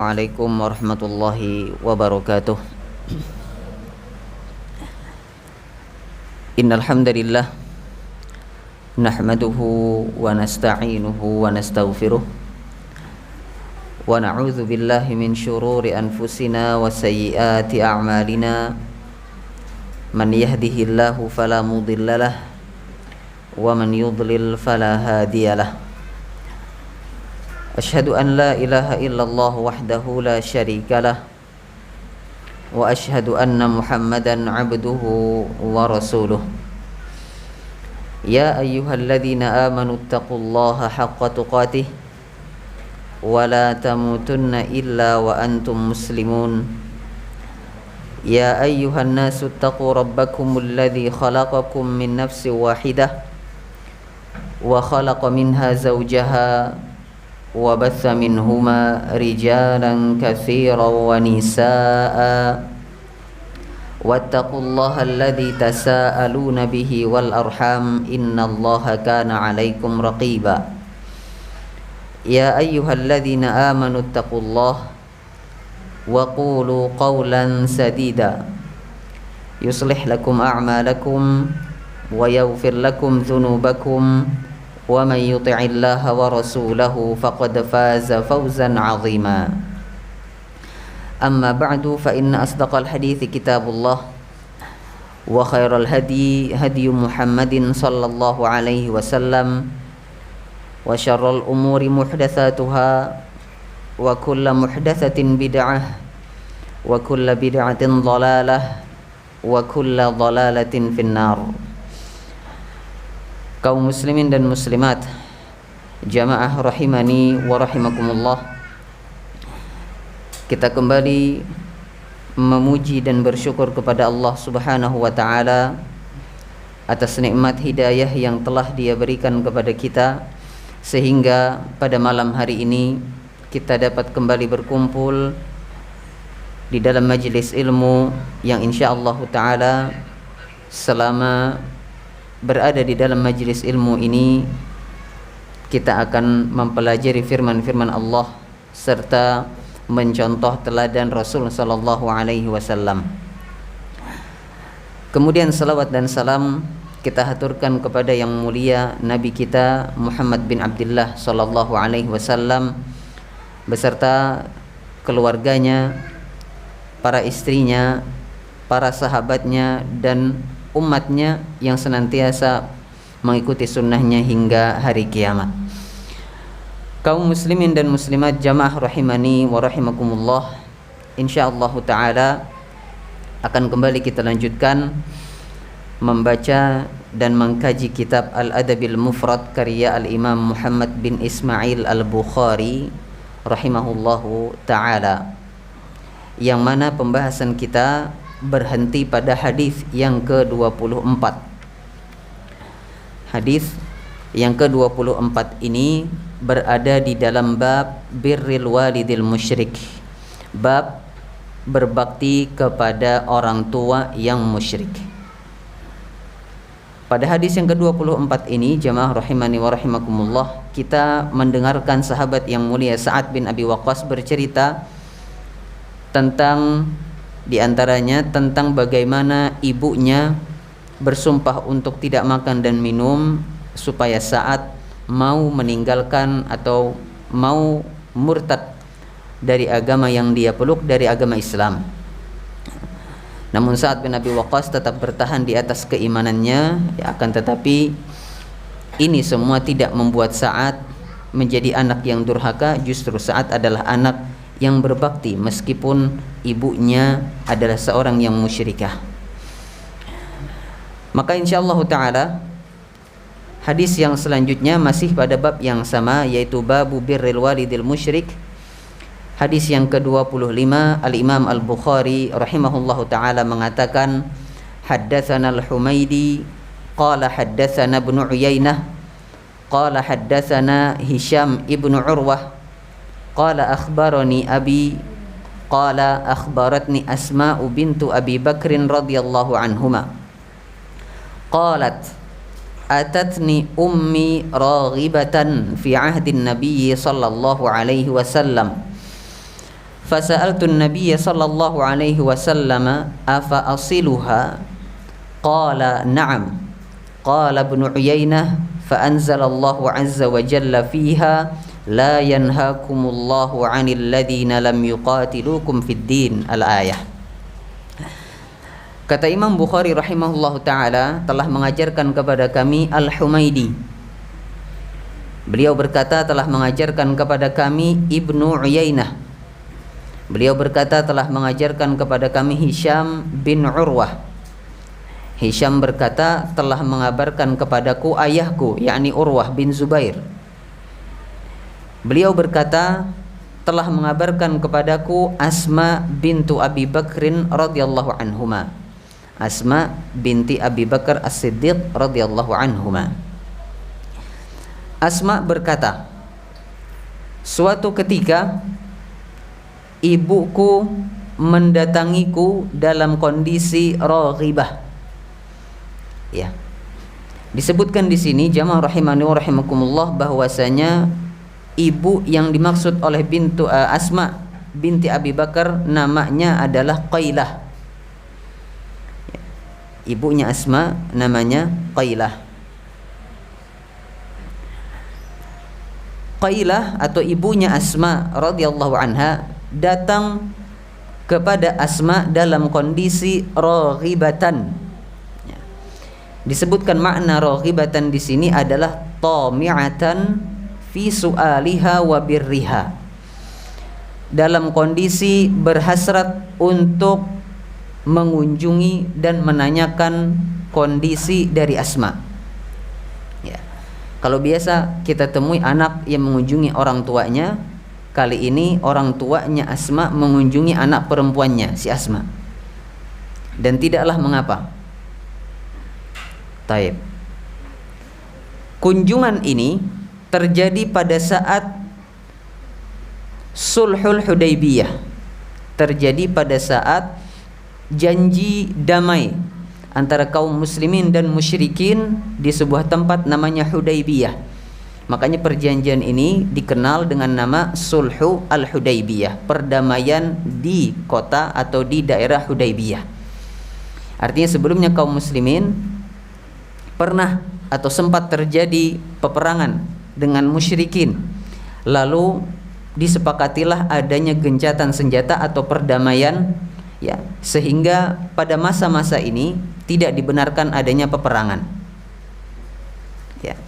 Assalamualaikum warahmatullahi wabarakatuh. Innal hamdalillah nahmaduhu wa nasta'inuhu wa nastaghfiruh wa na'udzu billahi min shururi anfusina wa sayyiati a'malina. Man yahdihillahu fala mudhillalah wa man yudlil fala hadiyalah. Asyhadu an la ilaha illallah wahdahu la syarika lah wa asyhadu anna Muhammadan abduhu wa rasuluh. Ya ayyuhalladzina amanu taqullaha haqqa tuqatih wa la tamutunna illa wa antum muslimun. Ya ayyuhan nasu taqu rabbakumul ladzi khalaqakum min nafsin wahidah wa khalaqa minha zawjaha وبث منهما رجالا كثيرا ونساء واتقوا الله الذي تساءلون به والأرحام إن الله كان عليكم رقيبا يا أيها الذين آمنوا اتقوا الله وقولوا قولا سديدا يصلح لكم أعمالكم ويغفر لكم ذنوبكم ومن يطع الله ورسوله فقد فاز فوزا عظيما. أما بعد فإن أصدق الحديث كتاب الله وخير الهدي هدي محمد صلى الله عليه وسلم وشر الأمور محدثاتها وكل محدثة بدعة وكل بدعة ضلالة وكل ضلالة في النار. Kaum muslimin dan muslimat, jamaah rahimani wa rahimakumullah, kita kembali memuji dan bersyukur kepada Allah Subhanahu wa taala atas nikmat hidayah yang telah Dia berikan kepada kita, sehingga pada malam hari ini kita dapat kembali berkumpul di dalam majelis ilmu yang insyaallah taala selama berada di dalam majlis ilmu ini kita akan mempelajari firman-firman Allah serta mencontoh teladan Rasul sallallahu alaihi wasallam. Kemudian salawat dan salam kita haturkan kepada yang mulia Nabi kita Muhammad bin Abdullah sallallahu alaihi wasallam beserta keluarganya, para istrinya, para sahabatnya dan umatnya yang senantiasa mengikuti sunnahnya hingga hari kiamat. Kaum muslimin dan muslimat, jamaah rahimani wa rahimakumullah, insyaallah ta'ala akan kembali kita lanjutkan membaca dan mengkaji kitab Al-Adabil Mufrad karya Al-Imam Muhammad bin Ismail Al-Bukhari rahimahullahu ta'ala, yang mana pembahasan kita berhenti pada hadis yang ke-24. Hadis yang ke-24 ini berada di dalam bab birril walidil musyrik, bab berbakti kepada orang tua yang musyrik. Pada hadis yang ke-24 ini, jamaah rahimani wa rahimakumullah, kita mendengarkan sahabat yang mulia Sa'ad bin Abi Waqqas bercerita tentang, di antaranya tentang bagaimana ibunya bersumpah untuk tidak makan dan minum supaya Sa'ad mau meninggalkan atau mau murtad dari agama yang dia peluk, dari agama Islam. Namun Sa'ad bin Abi Waqqas tetap bertahan di atas keimanannya, akan tetapi ini semua tidak membuat Sa'ad menjadi anak yang durhaka. Justru Sa'ad adalah anak yang berbakti meskipun ibunya adalah seorang yang musyrikah. Maka insyaallah ta'ala hadis yang selanjutnya masih pada bab yang sama, yaitu babu birril walidil musyrik. Hadis yang ke-25, Al-Imam Al-Bukhari rahimahullahu ta'ala mengatakan, haddatsana Al-Humaidi qala haddatsana Ibnu Uyainah qala haddatsana Hisham ibnu Urwah qala akhbarani abi qala akhbaratni Asma'u bintu Abi Bakrin radhiyallahu anhuma qalat atatni ummi raghibatan fi ahdin nabiyyi sallallahu alaihi wasallam Fasa'altu an-nabiy sallallahu alaihi wasallam afa asiluha qala na'am qala Ibnu Uyainah fa anzalallahu azza wa jalla fiha la yanhaakumullahu 'anil ladzina lam yuqatilukum fid din al-ayah. Kata Imam Bukhari rahimahullahu taala telah mengajarkan kepada kami Al-Humaidi. Beliau berkata telah mengajarkan kepada kami Ibnu Uyainah. Beliau berkata telah mengajarkan kepada kami Hisham bin Urwah. Hisham berkata telah mengabarkan kepadaku ayahku, yakni Urwah bin Zubair. Beliau berkata telah mengabarkan kepadaku Asma bintu Abi Bakrin radhiyallahu anhuma. Asma binti Abi Bakar As-Siddiq radhiyallahu anhuma. Asma berkata, suatu ketika ibuku mendatangiku dalam kondisi raghibah. Ya. Disebutkan di sini jamaah rahimani wa rahimakumullah bahwasanya ibu yang dimaksud oleh Asma binti Abi Bakar namanya adalah Qailah. Ya. Ibunya Asma namanya Qailah. Qailah atau ibunya Asma radhiyallahu anha datang kepada Asma dalam kondisi raghibatan. Ya. Disebutkan makna raghibatan di sini adalah tami'atan fi su'aliha wa birriha. Dalam kondisi berhasrat untuk mengunjungi dan menanyakan kondisi dari Asma. Ya. Kalau biasa kita temui anak yang mengunjungi orang tuanya, kali ini orang tuanya Asma mengunjungi anak perempuannya si Asma. Dan tidaklah mengapa. Taib. Kunjungan ini terjadi pada saat Sulhul Hudaybiyah. Terjadi pada saat janji damai antara kaum muslimin dan musyrikin di sebuah tempat namanya Hudaybiyah. Makanya perjanjian ini dikenal dengan nama Sulhu Al-Hudaybiyah, perdamaian di kota atau di daerah Hudaybiyah. Artinya sebelumnya kaum muslimin pernah atau sempat terjadi peperangan dengan musyrikin. Lalu disepakatilah adanya gencatan senjata atau perdamaian, ya, sehingga pada masa-masa ini tidak dibenarkan adanya peperangan. Ya.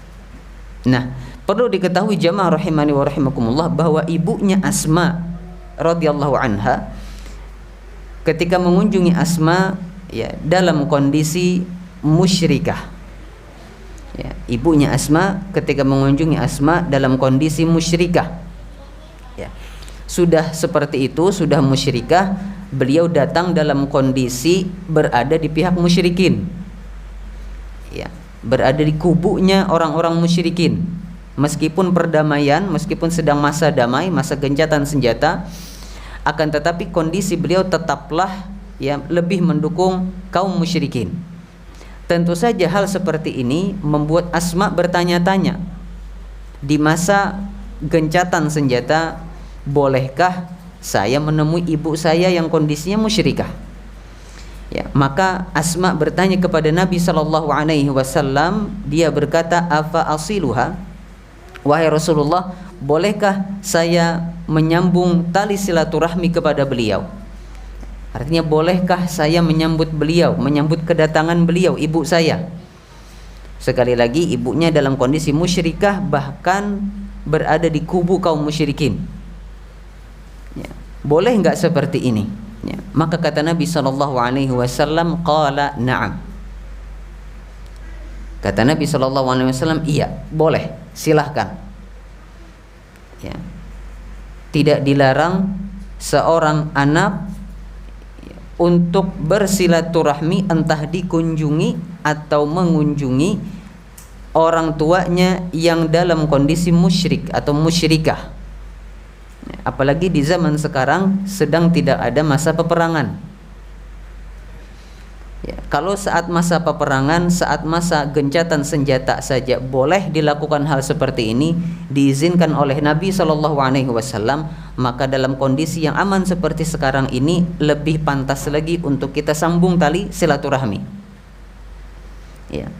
Nah, perlu diketahui jamaah rahimani wa rahimakumullah bahwa ibunya Asma radhiyallahu anha ketika mengunjungi Asma, ya, dalam kondisi musyrikah. Ya, ibunya Asma ketika mengunjungi Asma dalam kondisi musyrikah. Ya. Sudah seperti itu, sudah musyrikah, beliau datang dalam kondisi berada di pihak musyrikin. Ya, berada di kubunya orang-orang musyrikin. Meskipun perdamaian, meskipun sedang masa damai, masa gencatan senjata, akan tetapi kondisi beliau tetaplah, ya, lebih mendukung kaum musyrikin. Tentu saja hal seperti ini membuat Asma bertanya-tanya, di masa gencatan senjata, bolehkah saya menemui ibu saya yang kondisinya musyrikah? Ya, maka Asma bertanya kepada Nabi sallallahu alaihi wasallam, dia berkata, "Afa asiluha?" Wahai Rasulullah, bolehkah saya menyambung tali silaturahmi kepada beliau? Artinya, bolehkah saya menyambut beliau, menyambut kedatangan beliau, ibu saya? Sekali lagi, ibunya dalam kondisi musyrikah, bahkan berada di kubu kaum musyrikin. Ya, boleh enggak seperti ini? Ya, maka kata Nabi sallallahu alaihi wasallam, qala na'am. Kata Nabi sallallahu alaihi wasallam, iya, boleh, silahkan. Ya. Tidak dilarang seorang anak untuk bersilaturahmi, entah dikunjungi atau mengunjungi orang tuanya yang dalam kondisi musyrik atau musyrikah. Apalagi di zaman sekarang sedang tidak ada masa peperangan. Ya, kalau saat masa peperangan, saat masa gencatan senjata saja boleh dilakukan hal seperti ini, diizinkan oleh Nabi SAW, maka dalam kondisi yang aman seperti sekarang ini lebih pantas lagi untuk kita sambung tali silaturahmi. Ya.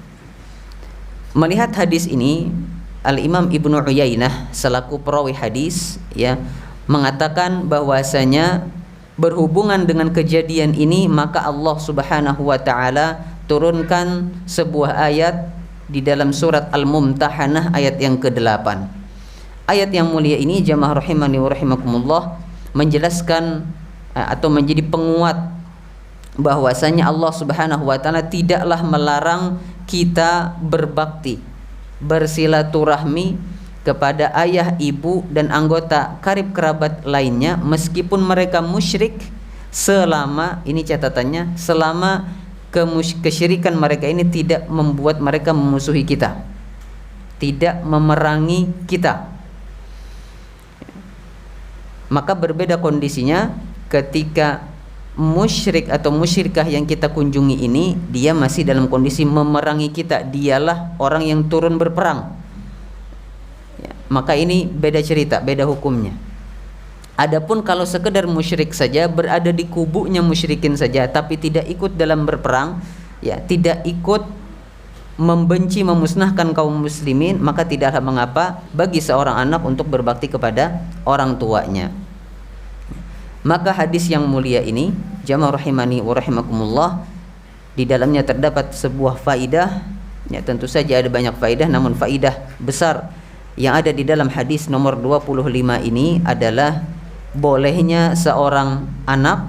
Melihat hadis ini, Al-Imam Ibnu Uyainah selaku perawi hadis ya mengatakan bahwasanya berhubungan dengan kejadian ini maka Allah Subhanahu wa taala turunkan sebuah ayat di dalam surat Al-Mumtahanah ayat yang ke-8. Ayat yang mulia ini jamaah rahimani wa rahimakumullah menjelaskan atau menjadi penguat bahwasanya Allah Subhanahu wa taala tidaklah melarang kita berbakti, bersilaturahmi kepada ayah, ibu dan anggota karib kerabat lainnya meskipun mereka musyrik, selama ini catatannya, selama kesyirikan mereka ini tidak membuat mereka memusuhi kita, tidak memerangi kita. Maka berbeda kondisinya ketika musyrik atau musyrikah yang kita kunjungi ini dia masih dalam kondisi memerangi kita, dialah orang yang turun berperang. Maka ini beda cerita, beda hukumnya. Adapun kalau sekedar musyrik saja, berada di kubunya musyrikin saja tapi tidak ikut dalam berperang, ya, tidak ikut membenci, memusnahkan kaum muslimin, maka tidaklah mengapa bagi seorang anak untuk berbakti kepada orang tuanya. Maka hadis yang mulia ini, jamaah rahimani wa rahimakumullah, di dalamnya terdapat sebuah faidah, ya tentu saja ada banyak faidah, namun faidah besar yang ada di dalam hadis nomor 25 ini adalah bolehnya seorang anak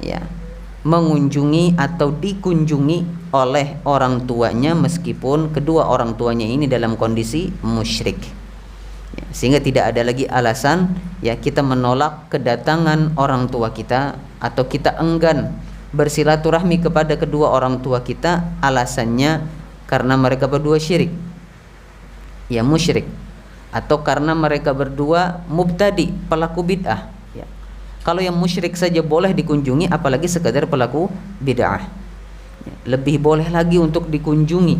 ya mengunjungi atau dikunjungi oleh orang tuanya meskipun kedua orang tuanya ini dalam kondisi musyrik. Ya, sehingga tidak ada lagi alasan ya kita menolak kedatangan orang tua kita atau kita enggan bersilaturahmi kepada kedua orang tua kita alasannya karena mereka berdua syirik, ya musyrik, atau karena mereka berdua mubtadi, pelaku bid'ah ya. Kalau yang musyrik saja boleh dikunjungi, apalagi sekadar pelaku bid'ah ya, lebih boleh lagi untuk dikunjungi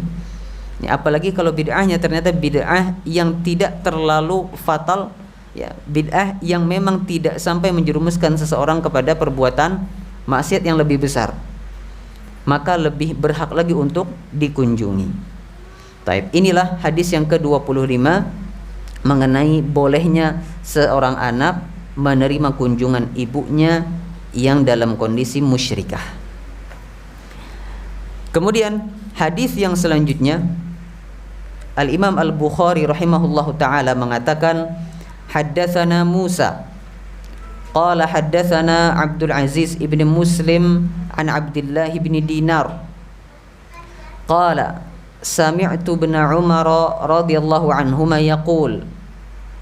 ya, apalagi kalau bid'ahnya ternyata bid'ah yang tidak terlalu fatal ya, bid'ah yang memang tidak sampai menjerumuskan seseorang kepada perbuatan maksiat yang lebih besar, maka lebih berhak lagi untuk dikunjungi. Taib, inilah hadis yang ke-25 mengenai bolehnya seorang anak menerima kunjungan ibunya yang dalam kondisi musyrikah. Kemudian hadis yang selanjutnya, Al-Imam Al-Bukhari rahimahullahu taala mengatakan, haddatsana Musa qala haddatsana Abdul Aziz ibn Muslim an Abdullah ibn Dinar qala sami'tu ibn Umar radhiyallahu anhuma yaqul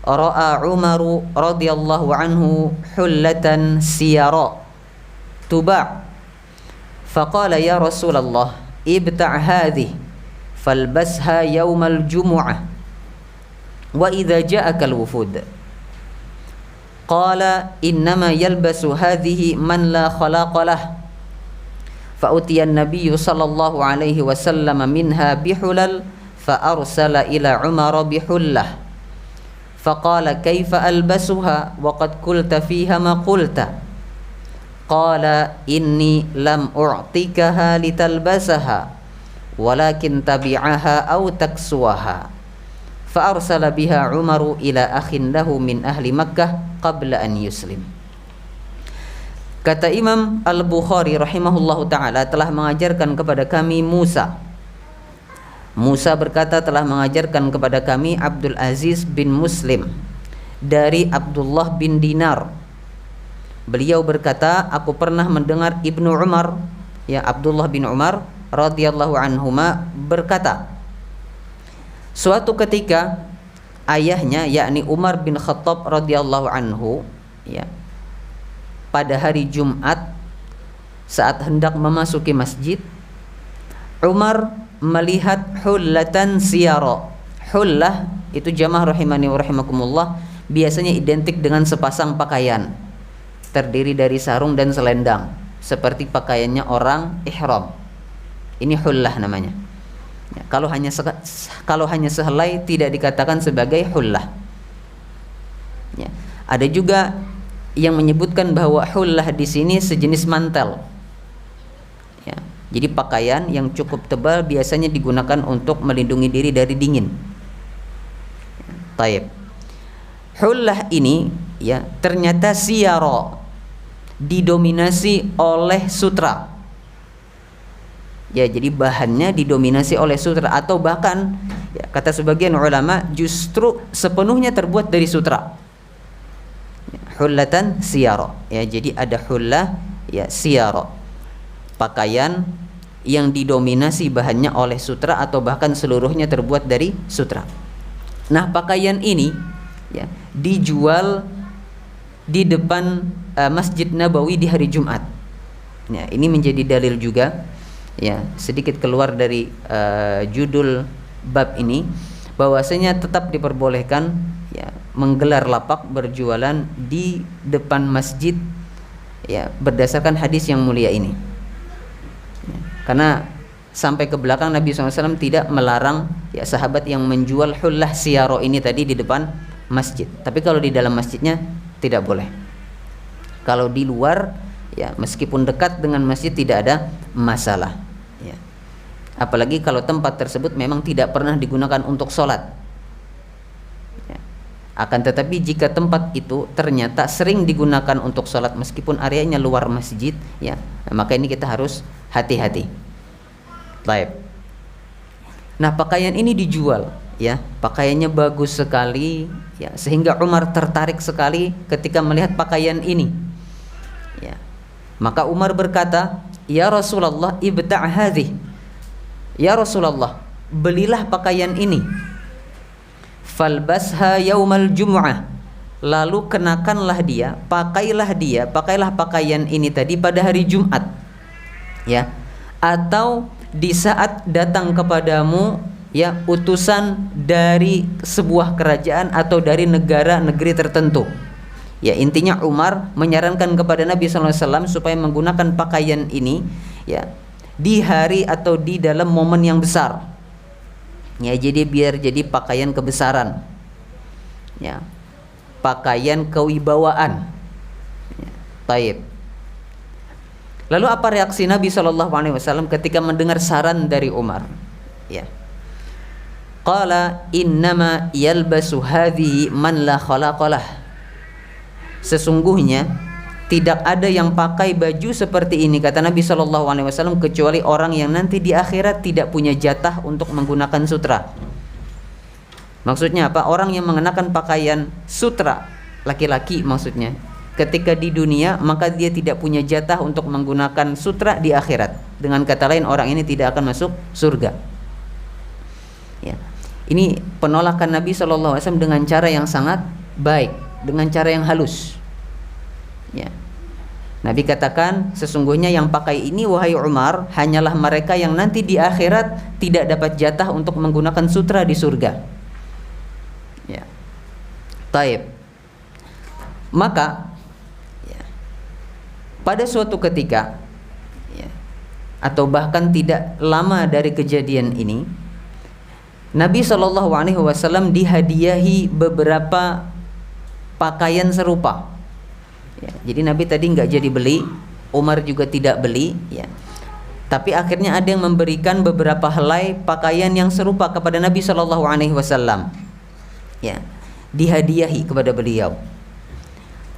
ra'a Umar radhiyallahu anhu hullatan siyara tuba' faqala ya Rasulullah ibta' hadhihi falbasha yawmal jumu'ah wa idza ja'aka al-wufud qala innama yalbasu hadhihi man la khalaqa lahu فأتي النبي صلى الله عليه وسلم منها بحلل فأرسل إلى عمر بحلة فقال كيف ألبسها وقد قلت فيها ما قلت قال إني لم أعطيكها لتلبسها ولكن تبعها أو تكسوها فأرسل بها عمر إلى أخ له من أهل مكة قبل أن يسلم. Kata Imam Al-Bukhari rahimahullahu ta'ala telah mengajarkan kepada kami Musa. Musa berkata telah mengajarkan kepada kami Abdul Aziz bin Muslim dari Abdullah bin Dinar. Beliau berkata, aku pernah mendengar Ibnu Umar, ya Abdullah bin Umar radhiyallahu anhuma berkata, suatu ketika ayahnya yakni Umar bin Khattab radhiyallahu anhu ya pada hari Jumat saat hendak memasuki masjid, Umar melihat hullatan siyara. Hullah itu jamaah rahimani wa rahimakumullah biasanya identik dengan sepasang pakaian terdiri dari sarung dan selendang seperti pakaiannya orang ihram. Ini hullah namanya. Ya, kalau hanya sehelai tidak dikatakan sebagai hullah. Ya, ada juga yang menyebutkan bahwa hullah di sini sejenis mantel. Ya, jadi pakaian yang cukup tebal biasanya digunakan untuk melindungi diri dari dingin. Taib. Hullah ini ya ternyata siyara, didominasi oleh sutra. Ya, jadi bahannya didominasi oleh sutra, atau bahkan ya, kata sebagian ulama justru sepenuhnya terbuat dari sutra. Ya, hullatan siyara. Ya, jadi ada hullah ya siyara. Pakaian yang didominasi bahannya oleh sutra atau bahkan seluruhnya terbuat dari sutra. Nah, pakaian ini ya dijual di depan Masjid Nabawi di hari Jumat. Ya, ini menjadi dalil juga. Ya, sedikit keluar dari judul bab ini, bahwasanya tetap diperbolehkan ya menggelar lapak berjualan di depan masjid ya berdasarkan hadis yang mulia ini. Ya, karena sampai ke belakang Nabi SAW tidak melarang ya sahabat yang menjual hullah siyaro ini tadi di depan masjid. Tapi kalau di dalam masjidnya tidak boleh. Kalau di luar ya meskipun dekat dengan masjid tidak ada masalah. Ya. Apalagi kalau tempat tersebut memang tidak pernah digunakan untuk sholat. Ya. Akan tetapi jika tempat itu ternyata sering digunakan untuk sholat meskipun areanya luar masjid, ya, maka ini kita harus hati-hati. Baik. Nah, pakaian ini dijual, ya, pakaiannya bagus sekali, ya, sehingga Umar tertarik sekali ketika melihat pakaian ini. Ya. Maka Umar berkata, "Ya Rasulullah, ibta' hadhi." Ya Rasulullah, belilah pakaian ini. Falbasha yaumal jum'ah. Lalu kenakanlah dia, pakailah pakaian ini tadi pada hari Jumat. Ya. Atau di saat datang kepadamu ya utusan dari sebuah kerajaan atau dari negeri tertentu. Ya, intinya Umar menyarankan kepada Nabi SAW supaya menggunakan pakaian ini ya di hari atau di dalam momen yang besar. Ya, jadi biar jadi pakaian kebesaran. Ya. Pakaian kewibawaan. Ya, taib. Lalu apa reaksi Nabi SAW ketika mendengar saran dari Umar? Ya. Qala innama yalbasu hadhihi man la khalaqalah. Sesungguhnya tidak ada yang pakai baju seperti ini, kata Nabi SAW, kecuali orang yang nanti di akhirat tidak punya jatah untuk menggunakan sutra. Maksudnya apa? Orang yang mengenakan pakaian sutra, laki-laki maksudnya, ketika di dunia maka dia tidak punya jatah untuk menggunakan sutra di akhirat. Dengan kata lain, orang ini tidak akan masuk surga. Ya. Ini penolakan Nabi SAW dengan cara yang sangat baik, dengan cara yang halus. Ya. Nabi katakan, sesungguhnya yang pakai ini wahai Umar hanyalah mereka yang nanti di akhirat tidak dapat jatah untuk menggunakan sutra di surga. Ya. Taib. Maka ya, pada suatu ketika ya, atau bahkan tidak lama dari kejadian ini, Nabi SAW dihadiahi beberapa pakaian serupa. Ya, jadi Nabi tadi nggak jadi beli, Umar juga tidak beli, ya. Tapi akhirnya ada yang memberikan beberapa helai pakaian yang serupa kepada Nabi SAW. Ya, dihadiahi kepada beliau.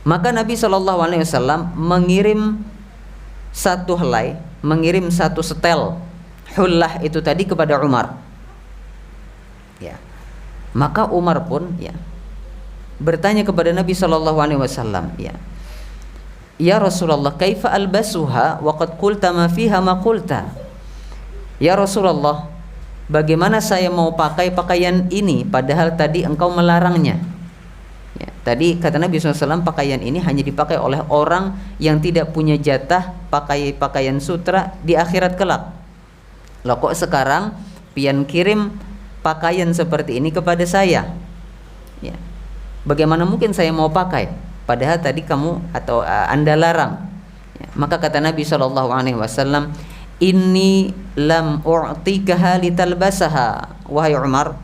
Maka Nabi SAW mengirim satu helai, mengirim satu setel hullah itu tadi kepada Umar. Ya. Maka Umar pun ya bertanya kepada Nabi SAW, ya, ya Rasulullah, kaifa albasuha wa qad qulta ma fiha ma qulta. Ya Rasulullah, bagaimana saya mau pakai pakaian ini padahal tadi engkau melarangnya. Ya, tadi kata Nabi SAW pakaian ini hanya dipakai oleh orang yang tidak punya jatah pakai pakaian sutra di akhirat kelak. Loh, kok sekarang pian kirim pakaian seperti ini kepada saya? Ya. Bagaimana mungkin saya mau pakai padahal tadi kamu atau Anda larang. Ya. Maka kata Nabi SAW, inni lam u'tikaha litalbasaha, wahai Umar,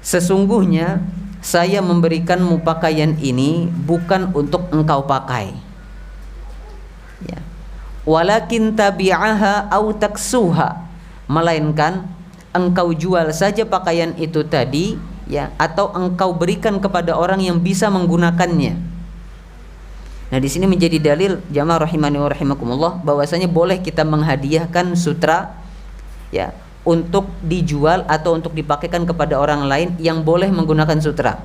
sesungguhnya saya memberikanmu pakaian ini bukan untuk engkau pakai, ya. Walakin tabi'aha au taksuha, melainkan engkau jual saja pakaian itu tadi, ya, atau engkau berikan kepada orang yang bisa menggunakannya. Nah, di sini menjadi dalil jamaah rahimani wa rahimakumullah bahwasanya boleh kita menghadiahkan sutra, ya, untuk dijual atau untuk dipakaikan kepada orang lain yang boleh menggunakan sutra,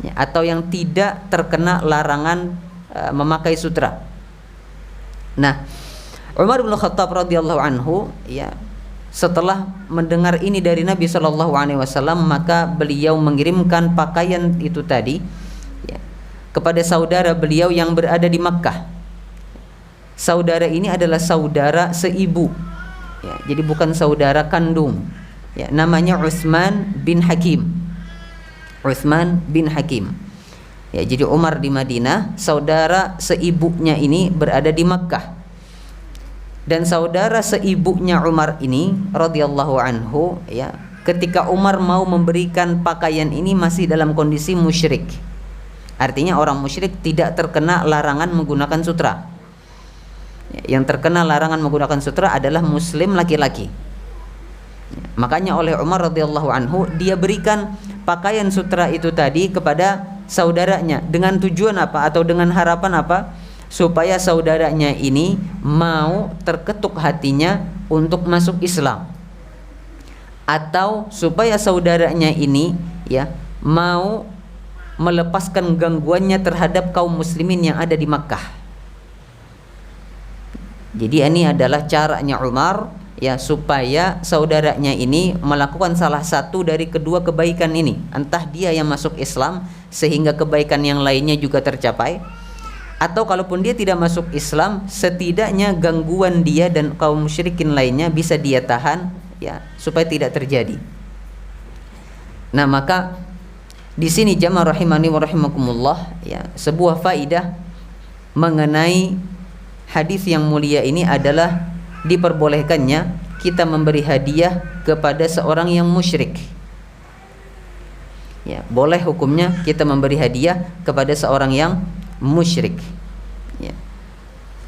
ya, atau yang tidak terkena larangan memakai sutra. Nah, Umar bin Khattab radhiyallahu anhu, ya, setelah mendengar ini dari Nabi Shallallahu Alaihi Wasallam, maka beliau mengirimkan pakaian itu tadi, ya, kepada saudara beliau yang berada di Makkah. Saudara ini adalah saudara seibu, ya, jadi bukan saudara kandung, ya, namanya Utsman bin Hakim. Utsman bin Hakim. Ya, jadi Umar di Madinah, saudara seibunya ini berada di Makkah. Dan saudara seibunya Umar ini radhiyallahu anhu, ya, ketika Umar mau memberikan pakaian ini masih dalam kondisi musyrik. Artinya orang musyrik tidak terkena larangan menggunakan sutra. Ya, yang terkena larangan menggunakan sutra adalah muslim laki-laki. Ya, makanya oleh Umar radhiyallahu anhu dia berikan pakaian sutra itu tadi kepada saudaranya dengan tujuan apa atau dengan harapan apa? Supaya saudaranya ini mau terketuk hatinya untuk masuk Islam, atau supaya saudaranya ini, ya, mau melepaskan gangguannya terhadap kaum muslimin yang ada di Makkah. Jadi ini adalah caranya Umar, ya, supaya saudaranya ini melakukan salah satu dari kedua kebaikan ini, entah dia yang masuk Islam sehingga kebaikan yang lainnya juga tercapai, atau kalaupun dia tidak masuk Islam, setidaknya gangguan dia dan kaum musyrikin lainnya bisa dia tahan, ya, supaya tidak terjadi. Nah, maka di sini jamaah rahimani wa rahimakumullah, ya, sebuah faidah mengenai hadis yang mulia ini adalah diperbolehkannya kita memberi hadiah kepada seorang yang musyrik. Ya, boleh hukumnya kita memberi hadiah kepada seorang yang musyrik, ya.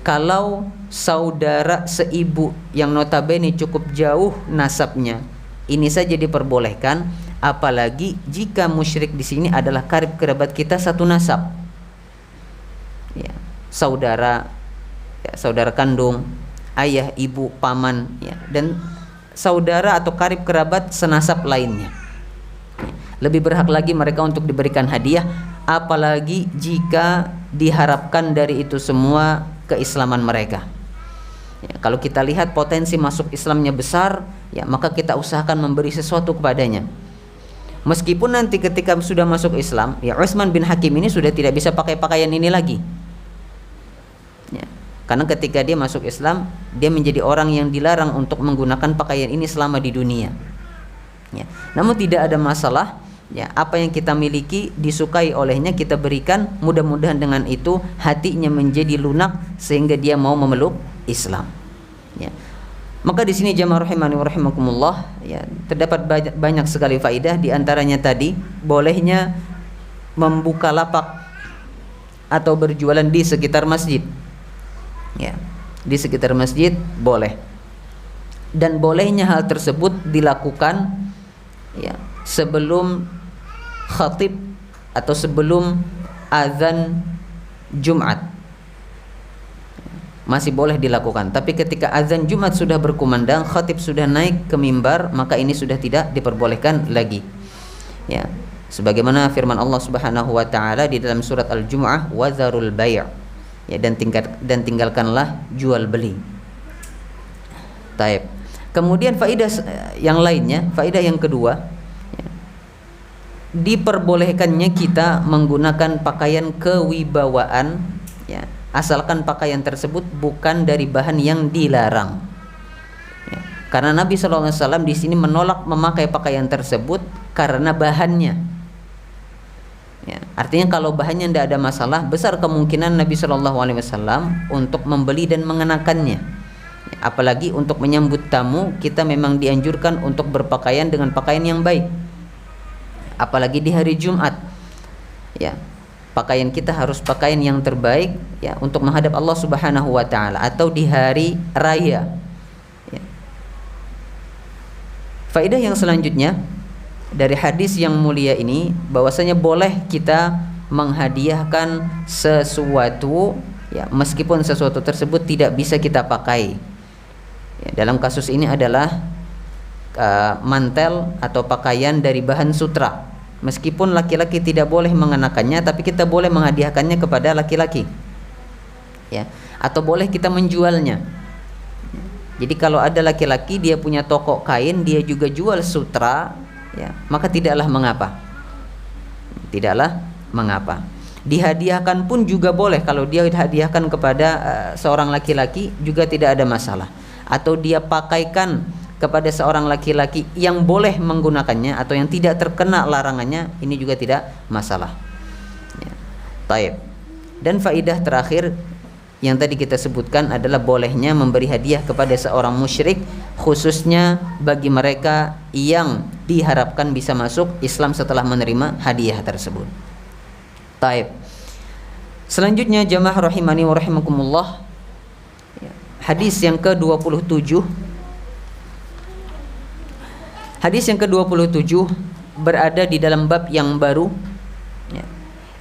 Kalau saudara seibu yang notabene cukup jauh nasabnya, ini saja diperbolehkan, apalagi jika musyrik di sini adalah karib kerabat kita satu nasab, ya, saudara, ya, saudara kandung, ayah, ibu, paman, ya, dan saudara atau karib kerabat senasab lainnya. Lebih berhak lagi mereka untuk diberikan hadiah, apalagi jika diharapkan dari itu semua keislaman mereka. Ya, kalau kita lihat potensi masuk Islamnya besar, ya, maka kita usahakan memberi sesuatu kepadanya. Meskipun nanti ketika sudah masuk Islam, ya, Utsman bin Hakim ini sudah tidak bisa pakai pakaian ini lagi. Ya, karena ketika dia masuk Islam, dia menjadi orang yang dilarang untuk menggunakan pakaian ini selama di dunia. Ya, namun tidak ada masalah, ya, apa yang kita miliki disukai olehnya kita berikan, mudah-mudahan dengan itu hatinya menjadi lunak sehingga dia mau memeluk Islam, ya. Maka di sini jamaah rahimani wa rahimakumullah, ya, terdapat banyak sekali faidah, di antaranya tadi bolehnya membuka lapak atau berjualan di sekitar masjid, ya, di sekitar masjid boleh, dan bolehnya hal tersebut dilakukan, ya, sebelum khatib atau sebelum azan Jumat masih boleh dilakukan. Tapi ketika azan Jumat sudah berkumandang, khatib sudah naik ke mimbar, maka ini sudah tidak diperbolehkan lagi, ya, sebagaimana firman Allah Subhanahu wa taala di dalam surat Al-Jumu'ah, wa dzarul bai', ya, dan tinggalkanlah jual beli. Taib. Kemudian faidah yang lainnya, faidah yang kedua, ya, diperbolehkannya kita menggunakan pakaian kewibawaan, ya, asalkan pakaian tersebut bukan dari bahan yang dilarang, ya. Karena Nabi SAW di sini menolak memakai pakaian tersebut karena bahannya, Ya, artinya kalau bahannya tidak ada masalah, besar kemungkinan Nabi Shallallahu Alaihi Wasallam untuk membeli dan mengenakannya. Ya, apalagi untuk menyambut tamu, kita memang dianjurkan untuk berpakaian dengan pakaian yang baik. Apalagi di hari Jumat, ya, pakaian kita harus pakaian yang terbaik, ya, untuk menghadap Allah Subhanahu Wa Taala, atau di hari raya. Ya. Faedah yang selanjutnya dari hadis yang mulia ini, bahwasanya boleh kita menghadiahkan sesuatu, ya, meskipun sesuatu tersebut tidak bisa kita pakai. Ya, dalam kasus ini adalah mantel atau pakaian dari bahan sutra. Meskipun laki-laki tidak boleh mengenakannya, tapi kita boleh menghadiahkannya kepada laki-laki, ya, atau boleh kita menjualnya. Jadi kalau ada laki-laki dia punya toko kain, dia juga jual sutra, ya, maka tidaklah mengapa. Dihadiahkan pun juga boleh. Kalau dia hadiahkan kepada seorang laki-laki juga tidak ada masalah. Atau dia pakaikan kepada seorang laki-laki yang boleh menggunakannya atau yang tidak terkena larangannya, ini juga tidak masalah. Ya. Taib. Dan faidah terakhir yang tadi kita sebutkan adalah bolehnya memberi hadiah kepada seorang musyrik, khususnya bagi mereka yang diharapkan bisa masuk Islam setelah menerima hadiah tersebut. Taib. Selanjutnya jamaah rahimani wa rahimakumullah, hadis yang ke-27. Hadis yang ke-27 berada di dalam bab yang baru, ya,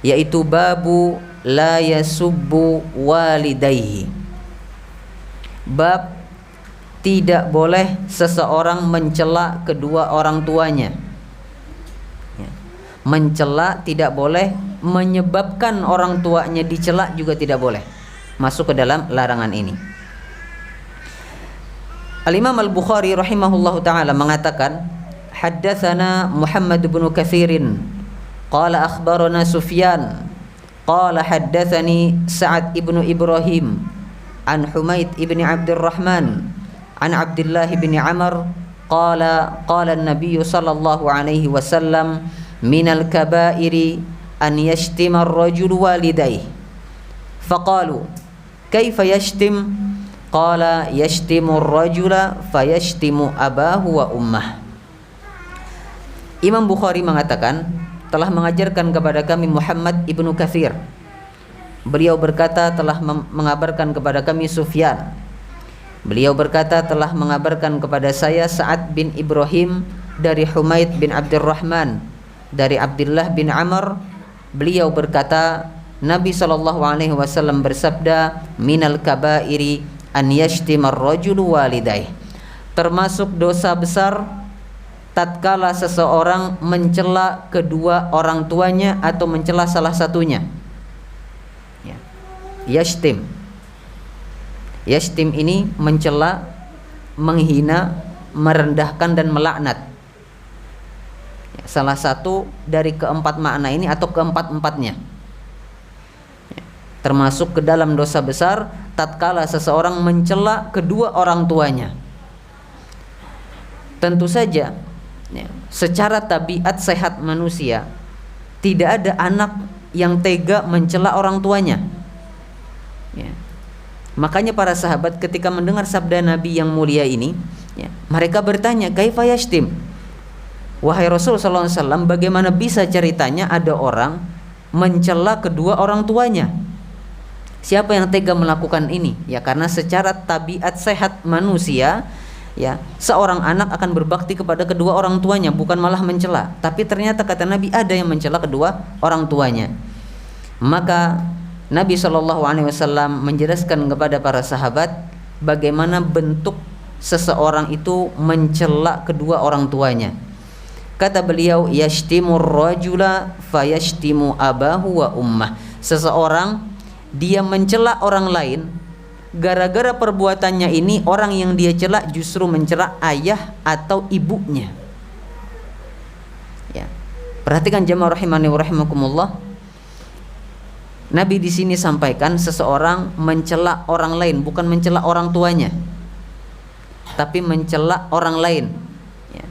yaitu babu la yasubbu walidayhi. Bab tidak boleh seseorang mencela kedua orang tuanya. Ya. Mencela tidak boleh, menyebabkan orang tuanya dicela juga tidak boleh. Masuk ke dalam larangan ini. Al-Imam Al-Bukhari rahimahullahu ta'ala mengatakan, haddatsana Muhammad bin Katsirin qala akhbarana Sufyan qala haddatsani Sa'ad ibnu Ibrahim an Humaid ibni Abdurrahman an Abdullah bin Amr qala an-nabiy sallallahu alaihi wasallam minal kabairi an yashtima ar-rajulu walidayhi faqalu kaifa yashtim qala yashtimu ar-rajula fayashtimu abahu wa ummah. Imam Bukhari mengatakan, telah mengajarkan kepada kami Muhammad ibnu Katsir. Beliau berkata telah mengabarkan kepada kami Sufyan. Beliau berkata telah mengabarkan kepada saya Sa'ad bin Ibrahim dari Humaid bin Abdurrahman dari Abdullah bin Amr. Beliau berkata Nabi SAW bersabda, minal kabairi an yashtimar rajulu walidayh, termasuk dosa besar tatkala seseorang mencela kedua orang tuanya atau mencela salah satunya. Ya. Yashtim ini mencela, menghina, merendahkan dan melaknat. Ya, salah satu dari keempat makna ini atau keempat-empatnya. Ya. Termasuk ke dalam dosa besar tatkala seseorang mencela kedua orang tuanya. Tentu saja, ya, secara tabiat sehat manusia, tidak ada anak yang tega mencela orang tuanya. Ya. Makanya para sahabat ketika mendengar sabda Nabi yang mulia ini, ya, mereka bertanya, kaifa yashtim? Wahai Rasul sallallahu alaihi wasallam, bagaimana bisa ceritanya ada orang mencela kedua orang tuanya? Siapa yang tega melakukan ini? Ya, karena secara tabiat sehat manusia, ya, seorang anak akan berbakti kepada kedua orang tuanya, bukan malah mencela. Tapi ternyata kata Nabi ada yang mencela kedua orang tuanya. Maka Nabi SAW menjelaskan kepada para sahabat bagaimana bentuk seseorang itu mencela kedua orang tuanya. Kata beliau, yashtimur rajula fayashtimu abahu wa ummah. Seseorang dia mencela orang lain, gara-gara perbuatannya ini orang yang dia cela justru mencela ayah atau ibunya. Ya. Perhatikan jamaah rahimani wa rahimakumullah. Nabi di sini sampaikan seseorang mencela orang lain, bukan mencela orang tuanya, tapi mencela orang lain. Ya.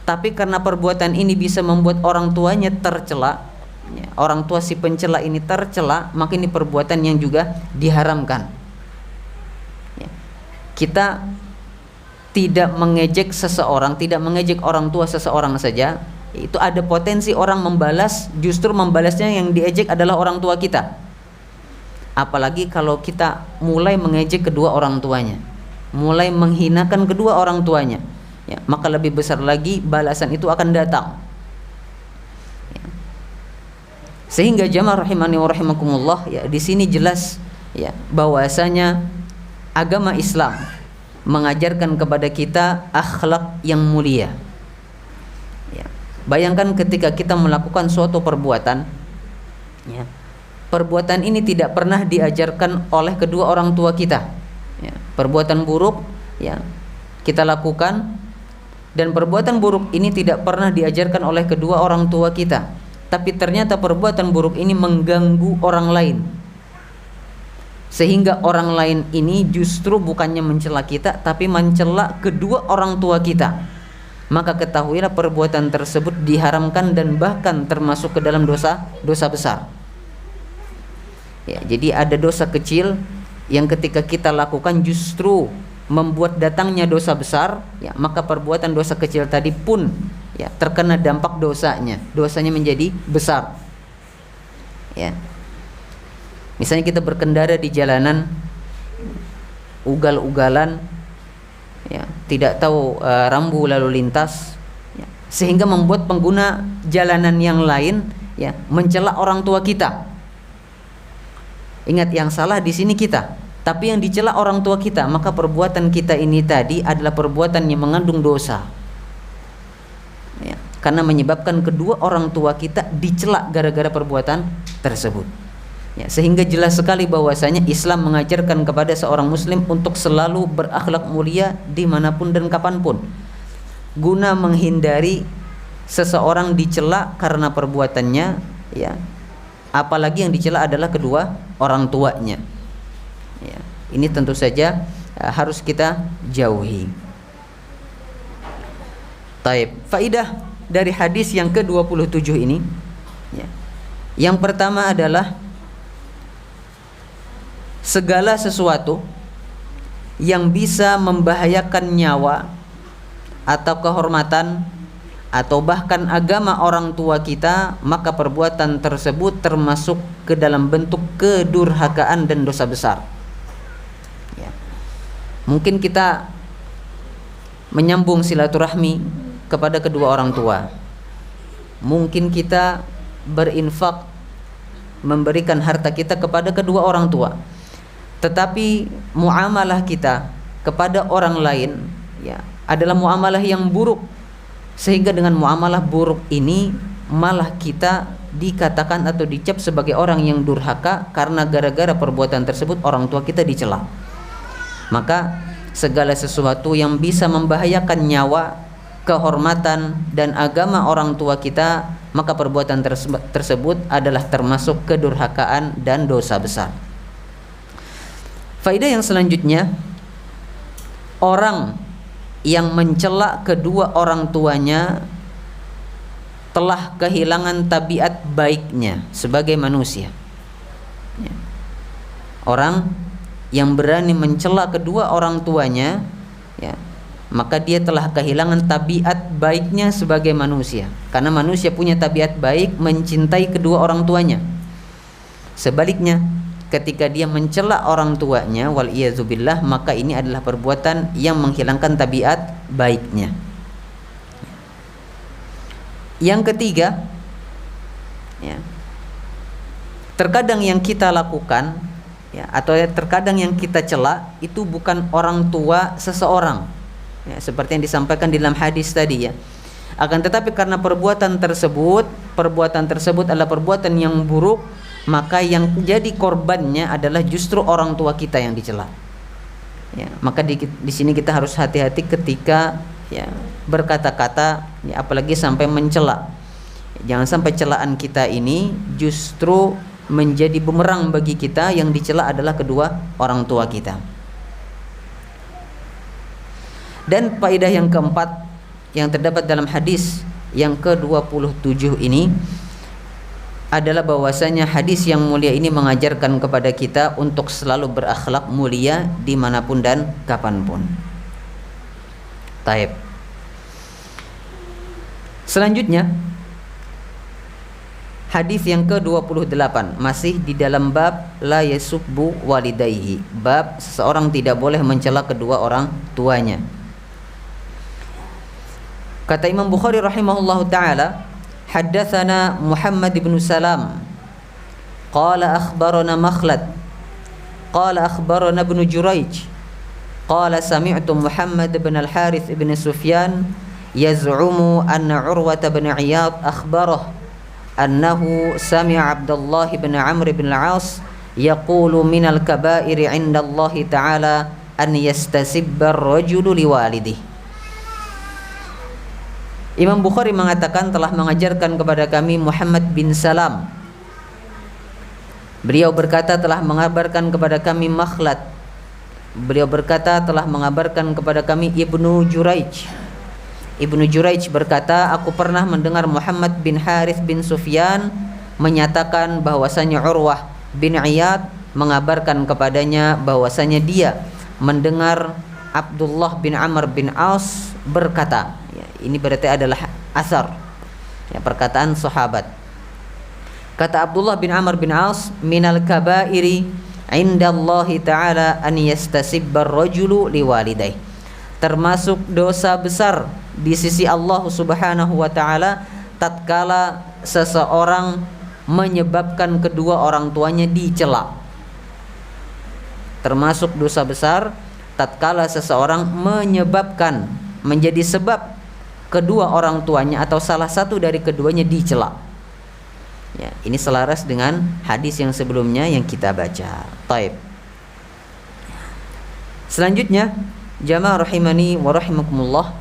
tapi karena perbuatan ini bisa membuat orang tuanya tercela, ya, orang tua si pencela ini tercela, maka ini perbuatan yang juga diharamkan. Ya. Kita tidak mengejek seseorang, tidak mengejek orang tua seseorang saja, itu ada potensi orang membalas, justru membalasnya yang diejek adalah orang tua kita. Apalagi kalau kita mulai mengejek kedua orang tuanya, mulai menghinakan kedua orang tuanya, ya, maka lebih besar lagi balasan itu akan datang. Ya. Sehingga jamaah rahimani wa rahimakumullah, ya, di sini jelas, ya, bahwasanya agama Islam mengajarkan kepada kita akhlak yang mulia. Ya. Bayangkan ketika kita melakukan suatu perbuatan, ya, perbuatan ini tidak pernah diajarkan oleh kedua orang tua kita. Ya. Perbuatan buruk, ya, kita lakukan, dan perbuatan buruk ini tidak pernah diajarkan oleh kedua orang tua kita, tapi ternyata perbuatan buruk ini mengganggu orang lain, sehingga orang lain ini justru bukannya mencela kita, tapi mencela kedua orang tua kita. Maka ketahuilah perbuatan tersebut diharamkan dan bahkan termasuk ke dalam dosa besar. Ya, jadi ada dosa kecil yang ketika kita lakukan justru membuat datangnya dosa besar, ya, maka perbuatan dosa kecil tadi pun, ya, terkena dampak dosanya menjadi besar. Ya. Misalnya kita berkendara di jalanan ugal-ugalan, ya, tidak tahu rambu lalu lintas, ya, sehingga membuat pengguna jalanan yang lain, ya, mencela orang tua kita. Ingat, yang salah di sini kita, tapi yang dicela orang tua kita, maka perbuatan kita ini tadi adalah perbuatan yang mengandung dosa, ya, karena menyebabkan kedua orang tua kita dicela gara-gara perbuatan tersebut. Ya, sehingga jelas sekali bahwasanya Islam mengajarkan kepada seorang muslim untuk selalu berakhlak mulia dimanapun dan kapanpun, guna menghindari seseorang dicela karena perbuatannya, ya, apalagi yang dicela adalah kedua orang tuanya. Ya, ini tentu saja harus kita jauhi. Taib. Faidah dari hadis yang ke-27 ini, ya, yang pertama adalah segala sesuatu yang bisa membahayakan nyawa atau kehormatan atau bahkan agama orang tua kita, maka perbuatan tersebut termasuk ke dalam bentuk kedurhakaan dan dosa besar. Mungkin kita menyambung silaturahmi kepada kedua orang tua, mungkin kita berinfak, memberikan harta kita kepada kedua orang tua, tetapi muamalah kita kepada orang lain, ya, adalah muamalah yang buruk, sehingga dengan muamalah buruk ini malah kita dikatakan atau dicap sebagai orang yang durhaka karena gara-gara perbuatan tersebut orang tua kita dicela. Maka segala sesuatu yang bisa membahayakan nyawa, kehormatan dan agama orang tua kita, maka perbuatan tersebut adalah termasuk kedurhakaan dan dosa besar. Faedah yang selanjutnya, orang yang mencela kedua orang tuanya telah kehilangan tabiat baiknya sebagai manusia. Orang yang berani mencela kedua orang tuanya, ya, maka dia telah kehilangan tabiat baiknya sebagai manusia. Karena manusia punya tabiat baik mencintai kedua orang tuanya. Sebaliknya, ketika dia mencela orang tuanya, wal iyazubillah, maka ini adalah perbuatan yang menghilangkan tabiat baiknya. Yang ketiga, ya, terkadang yang kita lakukan, ya, atau terkadang yang kita cela itu bukan orang tua seseorang, ya, seperti yang disampaikan di dalam hadis tadi, ya. Akan tetapi karena perbuatan tersebut adalah perbuatan yang buruk, maka yang jadi korbannya adalah justru orang tua kita yang dicela. Ya, maka di sini kita harus hati-hati ketika, ya, berkata-kata, ya, apalagi sampai mencela. Jangan sampai celaan kita ini justru menjadi bumerang bagi kita, yang dicela adalah kedua orang tua kita. Dan faedah yang keempat, yang terdapat dalam hadis yang ke-27 ini adalah bahwasanya hadis yang mulia ini mengajarkan kepada kita untuk selalu berakhlak mulia dimanapun dan kapanpun. Taib. Selanjutnya hadis yang ke-28 masih di dalam bab la yasubbu walidayhi, bab seseorang tidak boleh mencela kedua orang tuanya. Kata Imam Bukhari rahimahullahu taala, haddatsana Muhammad bin Salam qala akhbarana Makhlad qala akhbarana Ibnu Jurayj qala sami'tu Muhammad bin al-Harith bin Sufyan yaz'umu anna Urwah bin Iyad akhbarahu annahu sami'a Abdullah bin Amr bin al-As yaqulu minal kaba'iri 'inda Allah ta'ala an yastasibba ar-rajulu liwalidihi. Imam Bukhari mengatakan telah mengajarkan kepada kami Muhammad bin Salam. Beliau berkata telah mengabarkan kepada kami Makhlad. Beliau berkata telah mengabarkan kepada kami Ibnu Jurayj. Ibnu Jurayj berkata, aku pernah mendengar Muhammad bin Harith bin Sufyan menyatakan bahwasanya Urwah bin Iyad mengabarkan kepadanya bahwasanya dia mendengar Abdullah bin Amr bin As berkata, ya, ini berarti adalah asar, ya, perkataan sahabat. Kata Abdullah bin Amr bin As, minal kabairi indallahi ta'ala an yastasibbar rajulu liwalidayhi, termasuk dosa besar di sisi Allah Subhanahu wa taala tatkala seseorang menyebabkan kedua orang tuanya dicela. Termasuk dosa besar tatkala seseorang menyebabkan, menjadi sebab kedua orang tuanya atau salah satu dari keduanya dicela. Ya, ini selaras dengan hadis yang sebelumnya yang kita baca. Taib. Selanjutnya, jamaah rahimani wa rahimakumullah,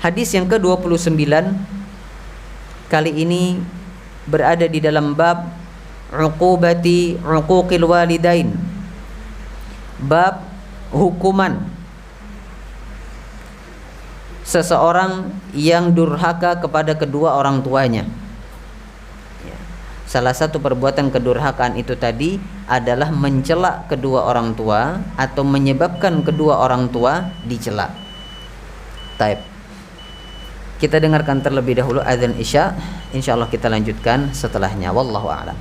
hadis yang ke-29 kali ini berada di dalam bab uqubati uquqil walidain, bab hukuman seseorang yang durhaka kepada kedua orang tuanya. Salah satu perbuatan kedurhakaan itu tadi adalah mencela kedua orang tua atau menyebabkan kedua orang tua dicela. Taib. Kita dengarkan terlebih dahulu azan Isya. Insyaallah kita lanjutkan setelahnya. Wallahu a'lam.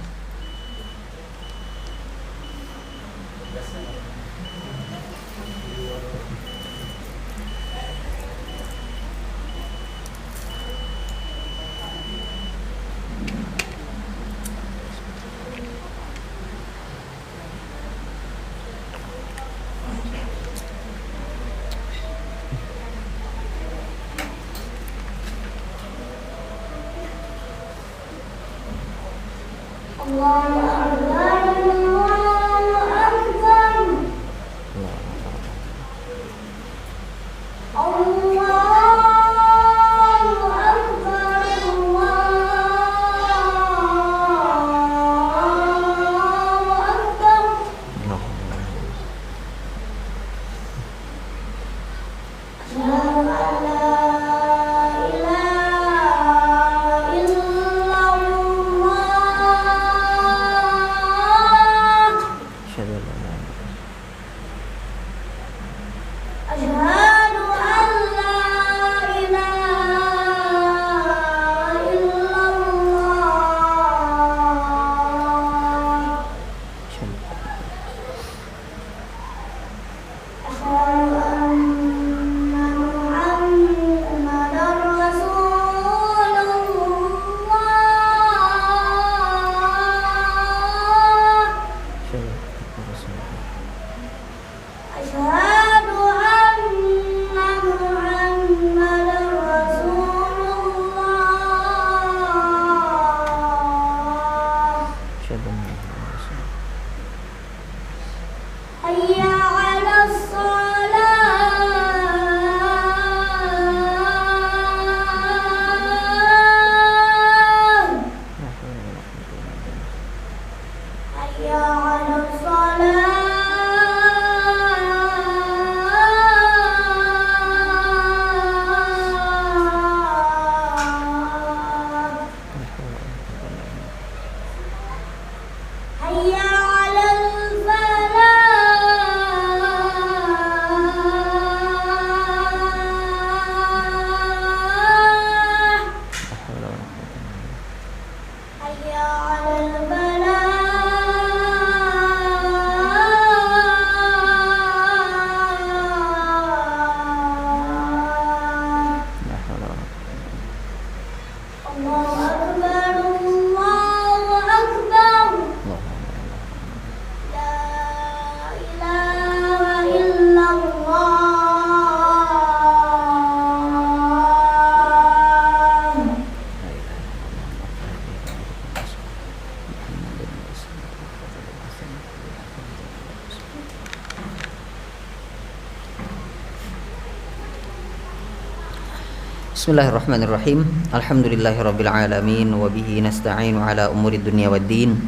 Bismillahirrahmanirrahim. Alhamdulillahirabbil alamin wa bihi nasta'inu ala umuri dunya waddin.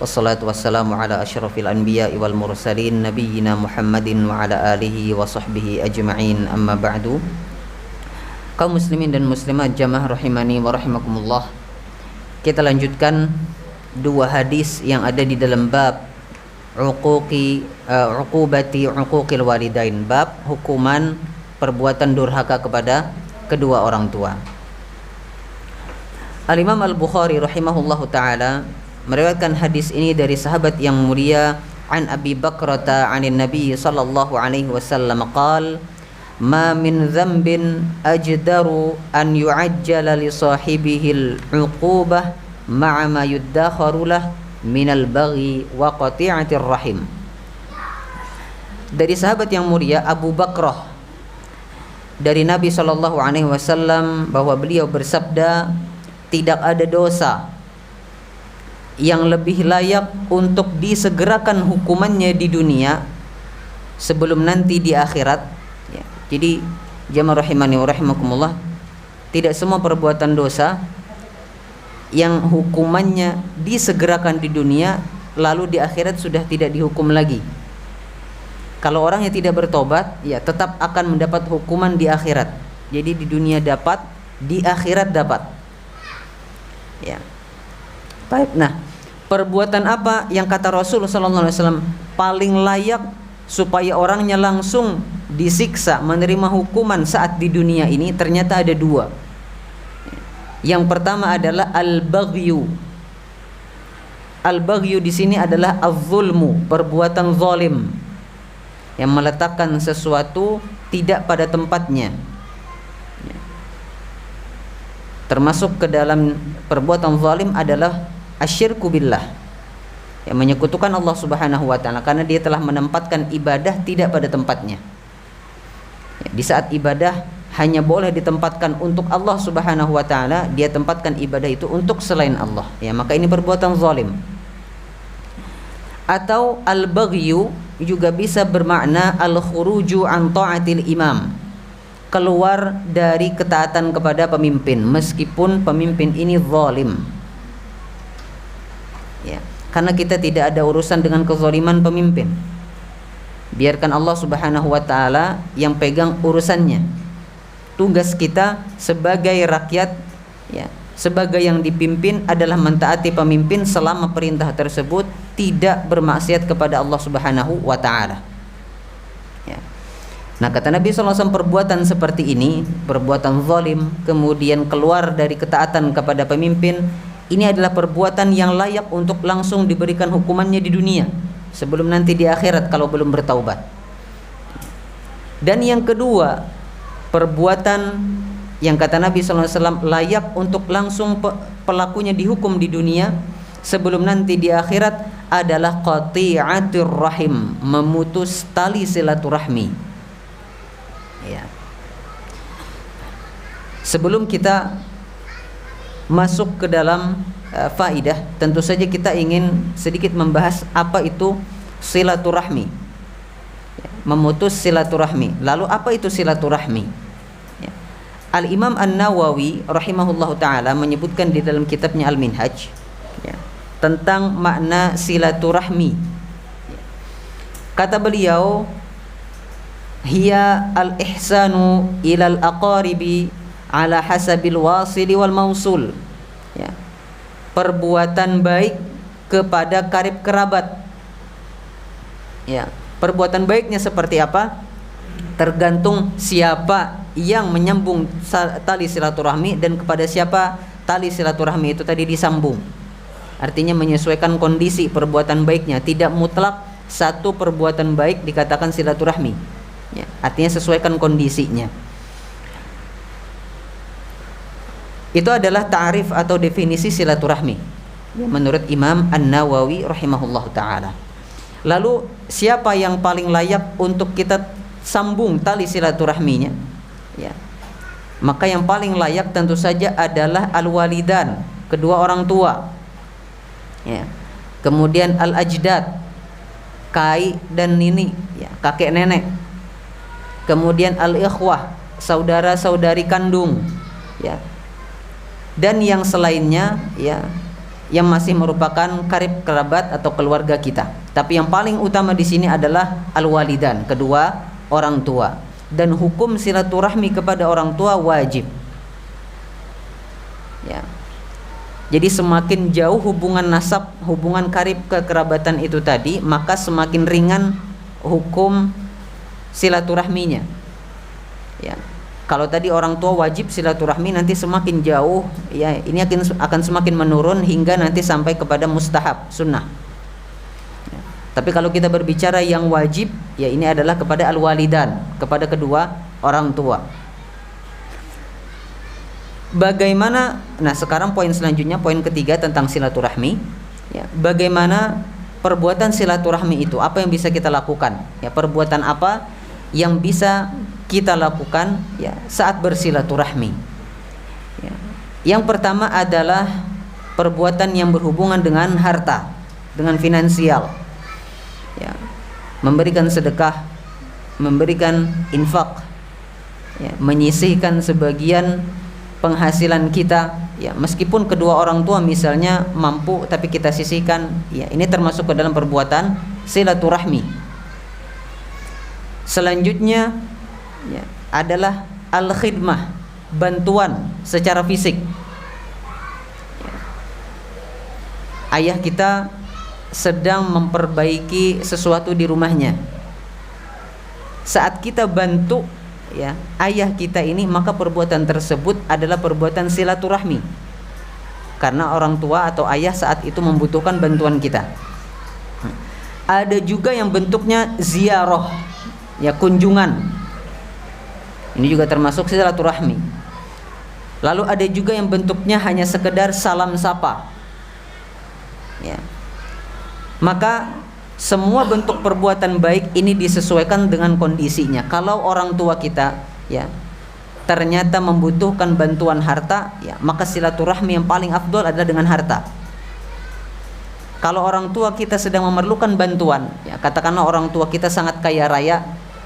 Wassalatu wassalamu ala asyrafil anbiya'i wal mursalin nabiyyina Muhammadin wa ala alihi wa sahbihi ajma'in. Amma ba'du. Kaum muslimin dan muslimat jamaah rahimani wa rahimakumullah. Kita lanjutkan dua hadis yang ada di dalam bab uqubati uquqil walidain, bab hukuman perbuatan durhaka kepada kedua orang tua. Al-Imam Al-Bukhari rahimahullahu taala meriwayatkan hadis ini dari sahabat yang mulia an Abi Bakrata 'anin Nabi sallallahu alaihi wasallam qala ma min dhanbin ajdaru an yu'ajjala li sahibihi al-'uqubah ma'a ma yuddakharu lah min al-baghi wa qati'atir rahim. Dari sahabat yang mulia Abu Bakrah dari Nabi sallallahu alaihi wasallam bahwa beliau bersabda, tidak ada dosa yang lebih layak untuk disegerakan hukumannya di dunia sebelum nanti di akhirat. Ya. Jadi jamaah rahimani wa rahimakumullah, tidak semua perbuatan dosa yang hukumannya disegerakan di dunia lalu di akhirat sudah tidak dihukum lagi. Kalau orangnya tidak bertobat, ya tetap akan mendapat hukuman di akhirat. Jadi di dunia dapat, di akhirat dapat. Ya. Baik. Nah, perbuatan apa yang kata Rasul sallallahu alaihi wasallam paling layak supaya orangnya langsung disiksa, menerima hukuman saat di dunia ini? Ternyata ada dua. Yang pertama adalah al-baghyu. Al-baghyu di sini adalah az-zulmu, perbuatan zalim, yang meletakkan sesuatu tidak pada tempatnya. Termasuk ke dalam perbuatan zalim adalah asyirku billah, yang menyekutukan Allah Subhanahu wa taala karena dia telah menempatkan ibadah tidak pada tempatnya. Di saat ibadah hanya boleh ditempatkan untuk Allah Subhanahu wa taala, dia tempatkan ibadah itu untuk selain Allah. Ya, maka ini perbuatan zalim. Atau al-baghyu juga bisa bermakna al-khuruju an ta'atil imam, keluar dari ketaatan kepada pemimpin meskipun pemimpin ini zalim. Ya, karena kita tidak ada urusan dengan kezaliman pemimpin. Biarkan Allah Subhanahu wa taala yang pegang urusannya. Tugas kita sebagai rakyat, ya, sebagai yang dipimpin adalah mentaati pemimpin selama perintah tersebut tidak bermaksiat kepada Allah Subhanahu wa taala. Ya. Nah, kata Nabi SAW, perbuatan seperti ini, perbuatan zalim kemudian keluar dari ketaatan kepada pemimpin, ini adalah perbuatan yang layak untuk langsung diberikan hukumannya di dunia sebelum nanti di akhirat kalau belum bertaubat. Dan yang kedua, perbuatan yang kata Nabi SAW layak untuk langsung pelakunya dihukum di dunia sebelum nanti di akhirat adalah qati'atur rahim, memutus tali silaturahmi. Ya. Sebelum kita masuk ke dalam faidah, tentu saja kita ingin sedikit membahas apa itu silaturahmi. Ya, memutus silaturahmi. Lalu apa itu silaturahmi? Ya. Al-Imam An-Nawawi rahimahullahu taala menyebutkan di dalam kitabnya Al-Minhaj, ya, tentang makna silaturahmi. Kata beliau, hiya al-ihsanu ilal aqaribi ala hasabil wasili wal mausul. Ya. Perbuatan baik kepada karib kerabat. Ya, perbuatan baiknya seperti apa? Tergantung siapa yang menyambung tali silaturahmi dan kepada siapa tali silaturahmi itu tadi disambung. Artinya menyesuaikan kondisi perbuatan baiknya, tidak mutlak satu perbuatan baik dikatakan silaturahmi. Ya, artinya sesuaikan kondisinya. Itu adalah ta'rif atau definisi silaturahmi menurut Imam An-Nawawi rahimahullahu taala. Lalu siapa yang paling layak untuk kita sambung tali silaturahminya? Ya. Maka yang paling layak tentu saja adalah al-walidan, kedua orang tua. Ya. Kemudian al-ajdad, kai dan nini, ya, kakek nenek. Kemudian al-ikhwah, saudara-saudari kandung, ya. Dan yang selainnya, ya, yang masih merupakan karib kerabat atau keluarga kita. Tapi yang paling utama di sini adalah al-walidan, kedua orang tua. Dan hukum silaturahmi kepada orang tua wajib. Ya. Jadi semakin jauh hubungan nasab, hubungan karib kekerabatan itu tadi, maka semakin ringan hukum silaturahminya. Ya. Kalau tadi orang tua wajib silaturahmi, nanti semakin jauh, ya, ini akan semakin menurun hingga nanti sampai kepada mustahab, sunnah. Ya. Tapi kalau kita berbicara yang wajib, ya ini adalah kepada al-walidan, kepada kedua orang tua. Bagaimana? Nah, sekarang poin selanjutnya, poin ketiga tentang silaturahmi. Ya, bagaimana perbuatan silaturahmi itu? Apa yang bisa kita lakukan? Ya, perbuatan apa yang bisa kita lakukan, ya, saat bersilaturahmi? Ya. Yang pertama adalah perbuatan yang berhubungan dengan harta, dengan finansial. Ya. Memberikan sedekah, memberikan infak, ya, menyisihkan sebagian penghasilan kita, ya, meskipun kedua orang tua misalnya mampu tapi kita sisihkan, ya, ini termasuk ke dalam perbuatan silaturahmi. Selanjutnya, ya, adalah al-khidmah, bantuan secara fisik. Ya. Ayah kita sedang memperbaiki sesuatu di rumahnya. Saat kita bantu, ya, ayah kita ini, maka perbuatan tersebut adalah perbuatan silaturahmi. Karena orang tua atau ayah saat itu membutuhkan bantuan kita. Ada juga yang bentuknya ziarah, ya, kunjungan. Ini juga termasuk silaturahmi. Lalu ada juga yang bentuknya hanya sekedar salam sapa. Ya. Maka semua bentuk perbuatan baik ini disesuaikan dengan kondisinya. Kalau orang tua kita, ya, ternyata membutuhkan bantuan harta, ya, maka silaturahmi yang paling afdol adalah dengan harta. Kalau orang tua kita sedang memerlukan bantuan, ya, katakanlah orang tua kita sangat kaya raya,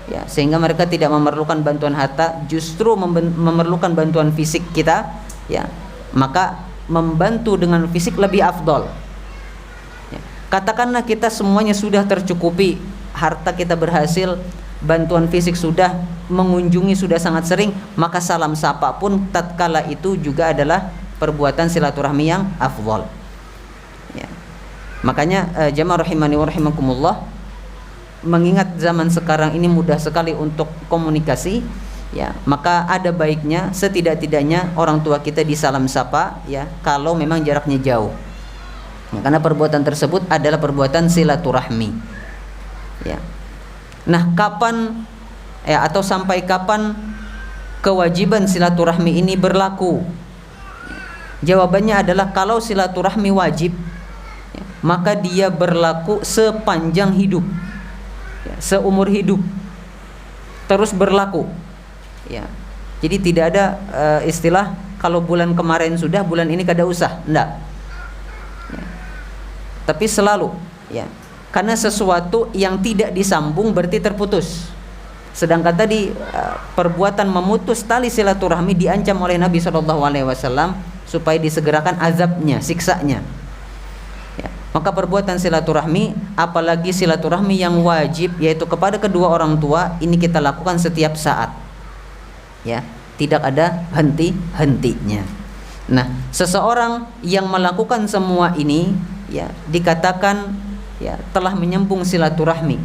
ya, sehingga mereka tidak memerlukan bantuan harta, justru memerlukan bantuan fisik kita, ya, maka membantu dengan fisik lebih afdol. Ya. Katakanlah kita semuanya sudah tercukupi, harta kita berhasil, bantuan fisik sudah, mengunjungi sudah sangat sering, maka salam sapa pun tatkala itu juga adalah perbuatan silaturahmi yang afdol. Ya. Makanya jamaah rahimani wa rahimakumullah, mengingat zaman sekarang ini mudah sekali untuk komunikasi, ya, maka ada baiknya setidak-tidaknya orang tua kita disalam sapa, ya, kalau memang jaraknya jauh, ya, karena perbuatan tersebut adalah perbuatan silaturahmi. Ya. Nah, kapan, ya, atau sampai kapan kewajiban silaturahmi ini berlaku? Jawabannya adalah kalau silaturahmi wajib, ya, maka dia berlaku sepanjang hidup. Ya, seumur hidup terus berlaku, ya. Jadi tidak ada istilah kalau bulan kemarin sudah, bulan ini kada usah, enggak, ya. Tapi selalu, ya, karena sesuatu yang tidak disambung berarti terputus. Sedangkan tadi perbuatan memutus tali silaturahmi diancam oleh Nabi SAW supaya disegerakan azabnya, siksanya. Maka perbuatan silaturahmi, apalagi silaturahmi yang wajib, yaitu kepada kedua orang tua, ini kita lakukan setiap saat, ya, tidak ada henti-hentinya. Nah, seseorang yang melakukan semua ini, ya dikatakan ya telah menyambung silaturahmi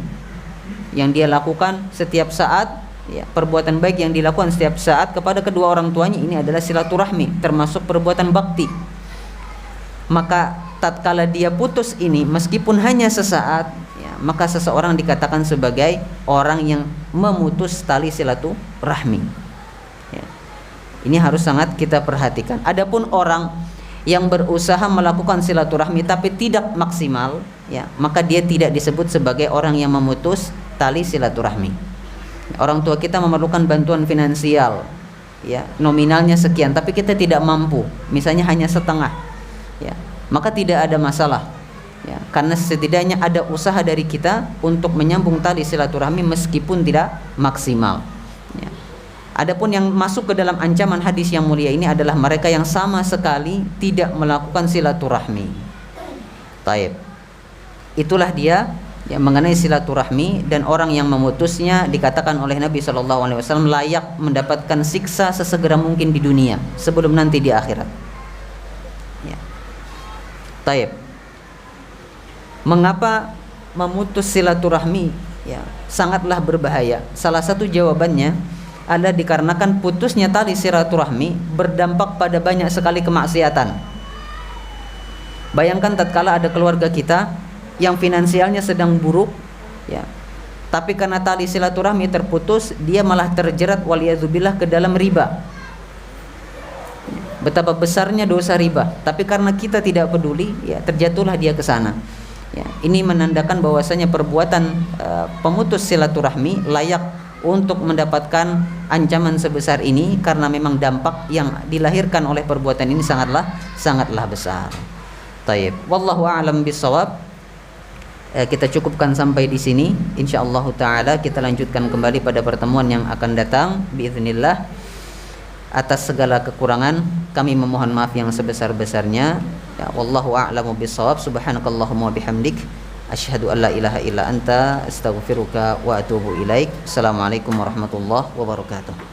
yang dia lakukan setiap saat, ya perbuatan baik yang dilakukan setiap saat kepada kedua orang tuanya ini adalah silaturahmi, termasuk perbuatan bakti. Maka tatkala dia putus ini meskipun hanya sesaat, ya, maka seseorang dikatakan sebagai orang yang memutus tali silaturahmi. Ya. Ini harus sangat kita perhatikan. Adapun orang yang berusaha melakukan silaturahmi tapi tidak maksimal, ya, maka dia tidak disebut sebagai orang yang memutus tali silaturahmi. Orang tua kita memerlukan bantuan finansial, ya, nominalnya sekian, tapi kita tidak mampu, misalnya hanya setengah, ya, maka tidak ada masalah, ya, karena setidaknya ada usaha dari kita untuk menyambung tali silaturahmi meskipun tidak maksimal. Ya. Adapun yang masuk ke dalam ancaman hadis yang mulia ini adalah mereka yang sama sekali tidak melakukan silaturahmi. Taib. Itulah dia yang mengenai silaturahmi, dan orang yang memutusnya dikatakan oleh Nabi SAW layak mendapatkan siksa sesegera mungkin di dunia sebelum nanti di akhirat. Ya. Taib. Mengapa memutus silaturahmi ya sangatlah berbahaya? Salah satu jawabannya adalah dikarenakan putusnya tali silaturahmi berdampak pada banyak sekali kemaksiatan. Bayangkan tatkala ada keluarga kita yang finansialnya sedang buruk, ya, tapi karena tali silaturahmi terputus, dia malah terjerat waliyadzubillah ke dalam riba. Betapa besarnya dosa riba, tapi karena kita tidak peduli, ya terjatuhlah dia ke sana. Ya, ini menandakan bahwasanya perbuatan pemutus silaturahmi layak untuk mendapatkan ancaman sebesar ini, karena memang dampak yang dilahirkan oleh perbuatan ini sangatlah besar. Taib. Wallahu a'lam bishawab. Kita cukupkan sampai di sini. Insyaallah taala kita lanjutkan kembali pada pertemuan yang akan datang biiznillah. Atas segala kekurangan kami memohon maaf yang sebesar-besarnya. Ya, wallahu a'lamu bishawab. Subhanakallahumma bihamdik asyhadu an la ilaha illa anta astaghfiruka wa atubu ilaik. Assalamualaikum warahmatullahi wabarakatuh.